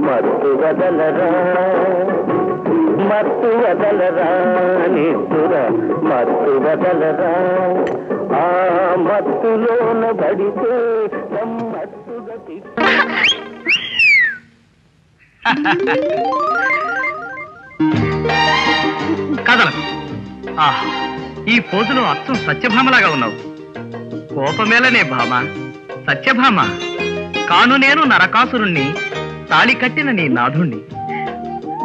మత్తు వదలరా మత్తు వదలరా నిద్దుర మత్తు వదలరా ఆ మత్తులోన పడితే మత్తుగా కదలకు ఈ పోజులో అచ్చం సత్యభామలాగా ఉన్నావు. కోపమేలనే భామ, సత్యభామ కాను నేను నరకాసురుణ్ణి, తాళి కట్టిన నీ నాథుణ్ణి.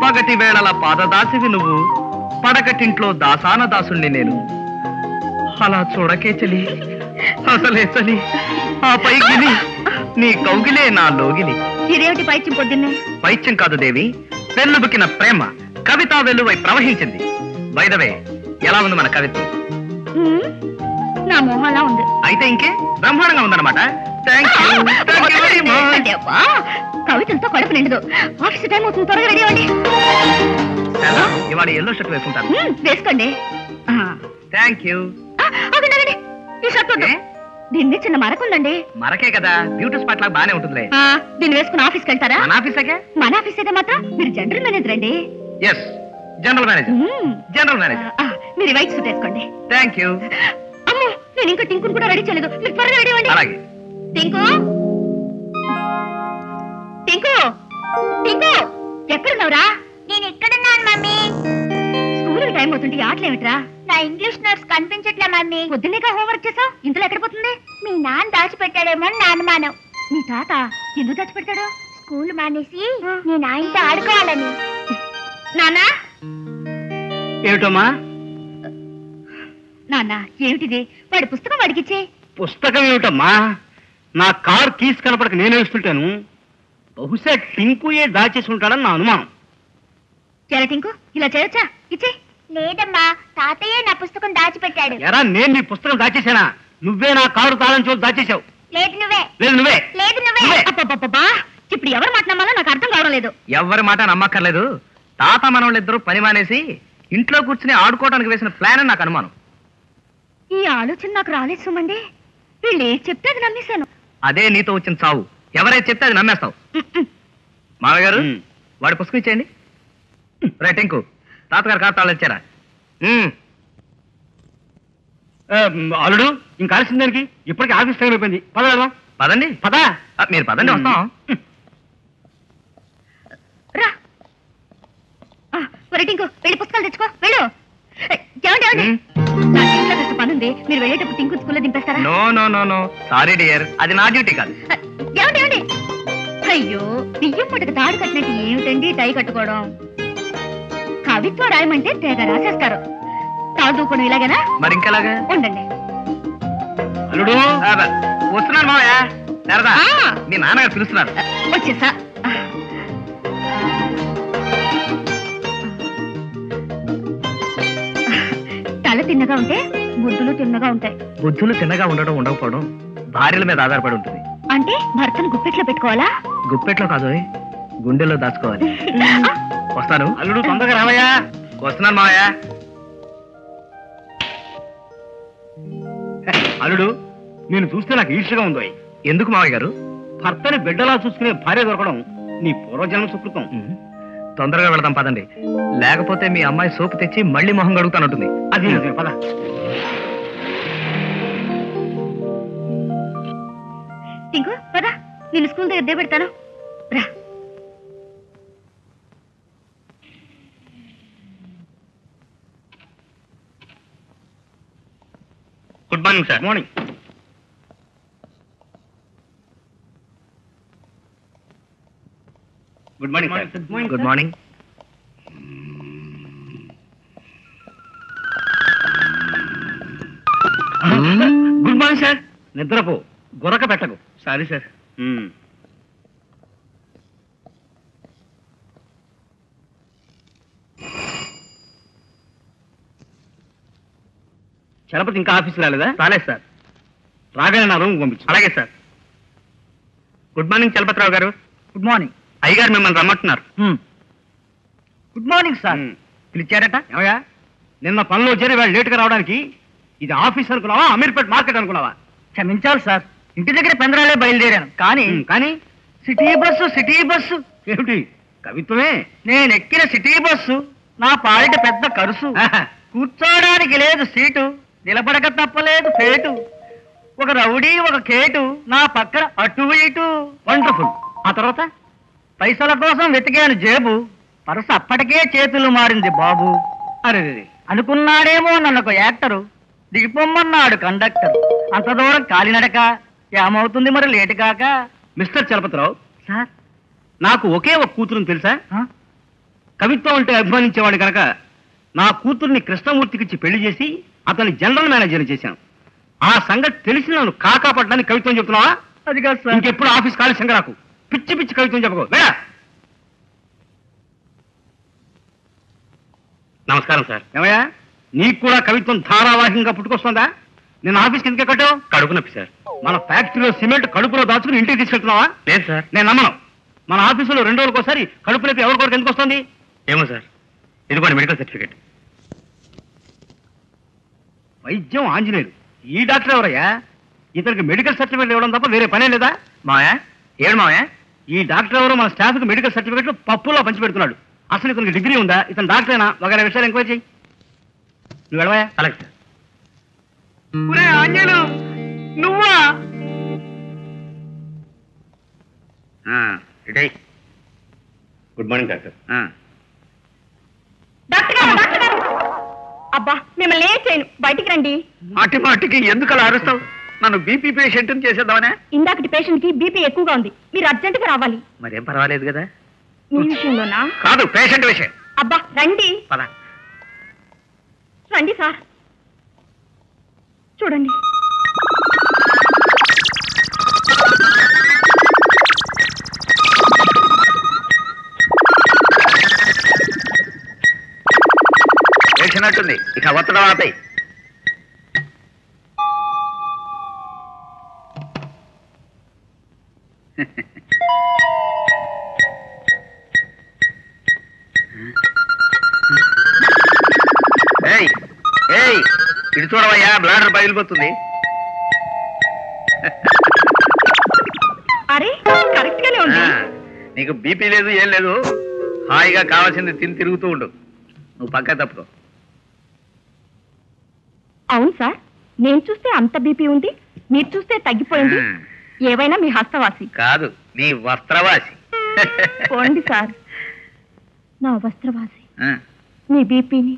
పగటి వేళల పాదదాసివి నువ్వు, పడకటింట్లో దాసాన దాసుణ్ణి నేను. అలా చూడకే చలి, అసలే చలి, ఆ పైకిని నీ కౌగిలే నా లోగిలి. ఇదేమిటి పైత్యం పొద్దున్నే? పైత్యం కాదు దేవి, పెళ్ళుబుకిన ప్రేమ కవితా వెల్లువై ప్రవహించింది. వైదవే, ఎలా ఉంది మన కవిత్వం? నా మోహంలా ఉంది. అయితే ఇంకే బ్రహ్మాండంగా ఉందన్నమాట. కవితలతో కడుపు నిండదు. ఆఫీస్ టైం అవుతుంది, త్వరగా రెడీ అవ్వండి. ఇవాళ ఎల్లో షర్ట్ వేసుకుంటాను. వేసుకోండి. Thank you. ఈ షర్ట్ దీన్ని చిన్న మరకుందండి. మరకే కదా, బ్యూటీ స్పాట్ లాగా బానే ఉంటుంది. దీన్ని వేసుకుని ఆఫీస్కి వెళ్తారా? మన ఆఫీసే. మన ఆఫీస్ అయితే మాత్రం మీరు జనరల్ మేనేజర్ అండి. Yes, general manager. General manager. మీరు వైట్ సూట్ వేసుకోండి. Thank you. అమ్మో, నేను ఇంకా టింకుని కూడా రెడీ చేయలేదు. మీరు త్వరగా రెడీ అవ్వండి. అలాగే. టింకు, టింకు, టింకు, ఎక్కడున్నావురా? నేను ఎక్కడున్నాను మమ్మీ. స్కూల్ టైం అవుతుంది, ఆటలేమిట్రా? నా ఇంగ్లీష్ నోట్స్ కనిపించట్లే మమ్మీ. పొద్దున్నేగా హోంవర్క్ చేసావు, ఇంతలో ఎక్కడ పోతుంది? మీ నాన్న దాచిపెట్టాడేమో అని నా అనుమానం. మీ తాత ఎందుకు దాచిపెడతాడు? స్కూల్ మానేసి నేను ఆయనతో ఆడుకోవాలని. నాన్నా, ఏమిటమ్మా? నాన్న ఏమిటిది? వాడి పుస్తకం వాడికిచ్చే. పుస్తకం ఏమిటమ్మా? నా కార్ కీస్ కనపడక నేనే ఇస్తుంటాను. బహుశా టింకుయే దాచేసి ఉంటాడని నా అనుమానం. ఎలా టింకు, ఇలా చేయొచ్చా? ఇచ్చే. లేదమ్మా, తాతయ్య నా పుస్తకం దాచిపెట్టాడు. ఎరా, నేను నీ పుస్తకం దాచేసానా? నువ్వే నా కారు తాళం చోటు దాచేసావు. లేదు నువ్వే. లేదు నువ్వే. లేదు నువ్వే. అబ్బబ్బబ్బా, ఇప్పుడు ఎవరి మాట నమ్మాలో నాకు అర్థం కావడం లేదు. ఎవరి మాట నమ్మక్కర్లేదు. తాత మనోళ్ళిద్దరూ పని మానేసి ఇంట్లో కూర్చుని ఆడుకోవడానికి వేసిన ప్లాన్ అని నాకు అనుమానం. ఈ ఆలోచన నాకు రాలేదు సుమండి. వీళ్ళు ఏది చెప్తే అది నమ్మేశాను. అదే నీతో వచ్చిన చావు. ఎవరైతే చెప్తే అది నమ్మేస్తావు. మామయ్య గారు, వాడి పుస్తకం ఇచ్చేయండి. రైట్ ఇంకో తాతగారు కారు తాళాలు ఇచ్చారా? అల్లుడు, ఇంకా ఆలస్యం దానికి ఇప్పటికీ ఆఫీస్ టైం అయిపోయింది. పద పదండి. పదా, మీరు పదండి, వస్తాం. రా టింకు, వెళ్ళి పుస్తకాలు తెచ్చుకో. వెళ్ళు. ఏమండి, నాకు ఇంట్లో కష్ట పని ఉంది. మీరు వెళ్ళేటప్పుడు టింకు స్కూల్లో దింపేస్తారా? No no no no, sorry dear, అది నా డ్యూటీ కాదు. ఏమండి, అయ్యో, బియ్యం పుట్టక తాడు కట్టినట్టు ఏమిటండి టై కట్టుకోవడం? కవిత్వం రాయమంటే తెగ రాసేస్తారు. తాడు దూకోవడం ఇలాగేనా? మరి ఇంకెలాగా? ఉండండి. అల్లుడు వస్తున్నాను మావయ్య. సరదా, మీ నాన్నగారు పిలుస్తున్నారు. వచ్చేసా. తల తిన్నగా ఉంటే బుద్ధులు తిన్నగా ఉంటాయి. బుద్ధులు తిన్నగా ఉండడం ఉండకపోవడం భార్యల మీద ఆధారపడి ఉంటుంది. అంటే భర్తను గుప్పెట్లో పెట్టుకోవాలా? గుప్పెట్లో కాదు, గుండెల్లో దాచుకోవాలి. వస్తాను. అల్లుడు తొందరగా రావయ్యా. వస్తున్నాను మావయ్య. అల్లుడు, నేను చూస్తే నాకు ఈర్ష్యగా ఉందో. ఎందుకు మావయ్య గారు? భర్తని బిడ్డలా చూసుకునే భార్య దొరకడం నీ పూర్వజన్మ సుకృతం. తొందరగా వెళదాం పదండి, లేకపోతే మీ అమ్మాయి సోపు తెచ్చి మళ్ళీ మొహం గడుగుతానంటుంది. అది పద. టింకు, పద, నేను స్కూల్ దగ్గర పెడతాను. రా. Good morning sir. Morning. Good morning sir. Good morning. Good morning sir. నిద్రపో, గురక పెట్టకు. Sorry sir. చలపతి ఇంకా ఆఫీస్కి రాలేదా? రాలేదు సార్. రాగానే నా రూమ్ పంపించు. అలాగే సార్. గుడ్ మార్నింగ్ చలపతిరావు గారు. Good morning. అయ్యగారు మిమ్మల్ని రమ్మంటున్నారు. Good morning sir. పిలిచారట? ఏమయ్యా, నిన్న పనిలో చేరి వాళ్ళు లేటుగా రావడానికి ఇది ఆఫీస్ అనుకున్నావా, అమీర్పేట్ మార్కెట్ అనుకున్నావా? క్షమించాలి సార్, ఇంటి దగ్గర పెందరాలే బయలుదేరాను. కానీ సిటీ బస్సు ఏమిటి కవిత్వమే? నేను ఎక్కిన సిటీ బస్సు నా పాలిట పెద్ద కరుసు. కూర్చోడానికి లేదు సీటు, నిలబడక తప్పలేదు పేటు. ఒక రౌడీ ఒక కేటు నా పక్కన అటు ఇటు. వండర్ఫుల్. ఆ తర్వాత పైసల కోసం వెతికాను జేబు, పరస అప్పటికే చేతులు మారింది బాబు. అరే అనుకున్నాడేమో నన్ను ఒక యాక్టరు, దిగిపోమ్మన్నాడు కండక్టర్. అంత దూరం కాలినడక ఏమవుతుంది మరి లేటు కాక. మిస్టర్ చలపతిరావు సార్, నాకు ఒకే ఒక కూతురుని తెలుసా? కవిత్వం అంటే అభిమానించేవాడు కనుక నా కూతుర్ని కృష్ణమూర్తికిచ్చి పెళ్లి చేసి అతని జనరల్ మేనేజర్ చేశాను. ఆ సంగతి తెలిసి నన్ను కాకాపడ్డానికి కవిత్వం చెప్తున్నావా? అది కాదు సార్. ఇంకెప్పుడు ఆఫీస్ ఖాళీ శంకరాకు పిచ్చి పిచ్చి కవిత్వం చెప్పకో. వేడా. నమస్కారం సార్. ఏమయ్యా, నీకు కూడా కవిత్వం ధారావాహికంగా పుట్టుకొస్తుందా? నేను ఆఫీస్కి ఎందుకు కట్టావు? కడుపు నొప్పి సార్. మన ఫ్యాక్టరీలో సిమెంట్ కడుపులో దాచుకుని ఇంటికి తీసుకెళ్తున్నావా? లేదు సార్. నేను నమ్మను. మన ఆఫీసులో 2 రోజులకు ఒకసారి కడుపు నొప్పి ఎవరి కొరకు ఎందుకు వస్తుంది? ఏమో సార్. ఇదిగోండి మెడికల్ సర్టిఫికేట్. వైద్యం ఆంజనేయుడు. ఈ డాక్టర్ ఎవరయ్యా? ఇతనికి మెడికల్ సర్టిఫికేట్ ఇవ్వడం తప్ప వేరే పనే లేదా? మాయా ఏడు మాయా, ఈ డాక్టర్ ఎవరో మన స్టాఫ్కి మెడికల్ సర్టిఫికేట్లు పప్పులో పంచిపెడుతున్నాడు. అసలు ఇతనికి డిగ్రీ ఉందా, ఇతను డాక్టరేనా, వగైరా విషయాలు ఎంక్వైరీ చేయి. నువ్వు వెళ్ళవా? అలాగే సార్. ఆంజనేయులు నువ్వా? Good morning doctor. అబ్బా మిమ్మల్ని ఏం చేయను, బయటికి రండి. మాటి మాటికి ఎందుకు అలా అరుస్తావు? నన్ను బీపీ పేషెంట్ చేసేద్దామనే. ఇందాకటి పేషెంట్ కి బీపీ ఎక్కువగా ఉంది, మీరు అర్జెంట్ గా రావాలి. మరేం పర్వాలేదు కదా. మీ విషయంలోనా? కాదు, పేషెంట్ విషయం. అబ్బా రండి. పద. రండి సార్, చూడండి. వేసినట్టుంది, ఇక ఒత్తడం ఆపేయి. ఏయ్ ఏయ్, ఇటు చూడవయ్యా, బ్లాడర్ పగిలిపోతుంది. అరే కరెక్ట్ గానే ఉంది. నీకు బీపీ లేదు, ఏం లేదు. హాయిగా కావాల్సింది తిని తిరుగుతూ ఉండు. నువ్వు పక్క తప్పుకో. అవును సార్, నేను చూస్తే అంత బీపీ ఉంది, మీరు చూస్తే తగ్గిపోయింది. ఏవైనా మీ హస్తవాసి కాదు, నీ వస్త్రవాసి. పోండి సార్. నా వస్త్రవాసి మీ బీపీని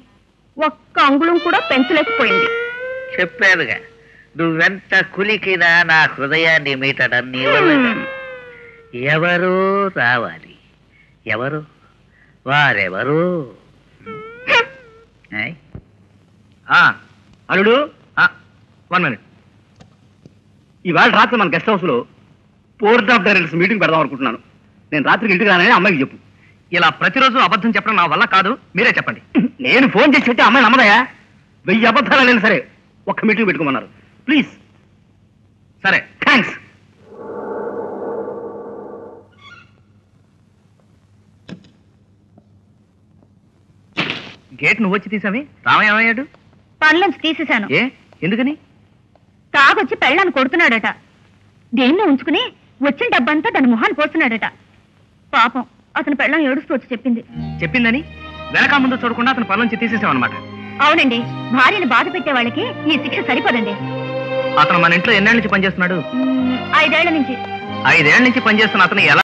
ఒక్క అంగుళం కూడా పెంచలేకపోయింది. చెప్పానుగా, నువ్వెంత కులికినా నా హృదయాన్ని మీటడం నీ వల్ల. ఎవరో రావాలి. ఎవరు? వారెవరు? అల్లుడు, 1 minute. ఇవాళ రాత్రి మన గెస్ట్ హౌస్ లో బోర్డ్ ఆఫ్ డైరెక్టర్స్ మీటింగ్ పెడదాం అనుకుంటున్నాను. నేను రాత్రికి ఇంటికి రానని అమ్మాయికి చెప్పు. ఇలా ప్రతిరోజు అబద్ధం చెప్పడం నా వల్ల కాదు, మీరే చెప్పండి. నేను ఫోన్ చేసి చెప్తే అమ్మాయి నమ్మదయా? 1000 అబద్ధాలైనా సరే ఒక్క మీటింగ్ పెట్టుకోమన్నారు. ప్లీజ్. సరే, థ్యాంక్స్. గేట్ నువ్వు వచ్చి తీసావి, రామయ్య ఏమయ్యాడు? పనిలోంచి తీసేశాను. ఏ ఎందుకని? తాగొచ్చి పెళ్ళాన్ని కొడుతున్నాడట. దేన్నో ఉంచుకుని వచ్చిన డబ్బంతా దాని మొహాన్ని పోస్తున్నాడట. పాపం అతను పెళ్ళం ఏడుస్తూ వచ్చి చెప్పిందని వెనక ముందు చూడకుండా అతను పనిలోంచి తీసేసామన్నమాట. అవునండి, భార్యని బాధ పెట్టే వాళ్ళకి ఈ శిక్ష సరిపోదండి. అతను మన ఇంట్లో ఎన్నేళ్ళ నుంచి పనిచేస్తున్నాడు? 5 ఏళ్ల నుంచి. 5 ఏళ్ల నుంచి పనిచేస్తున్న అతను ఎలా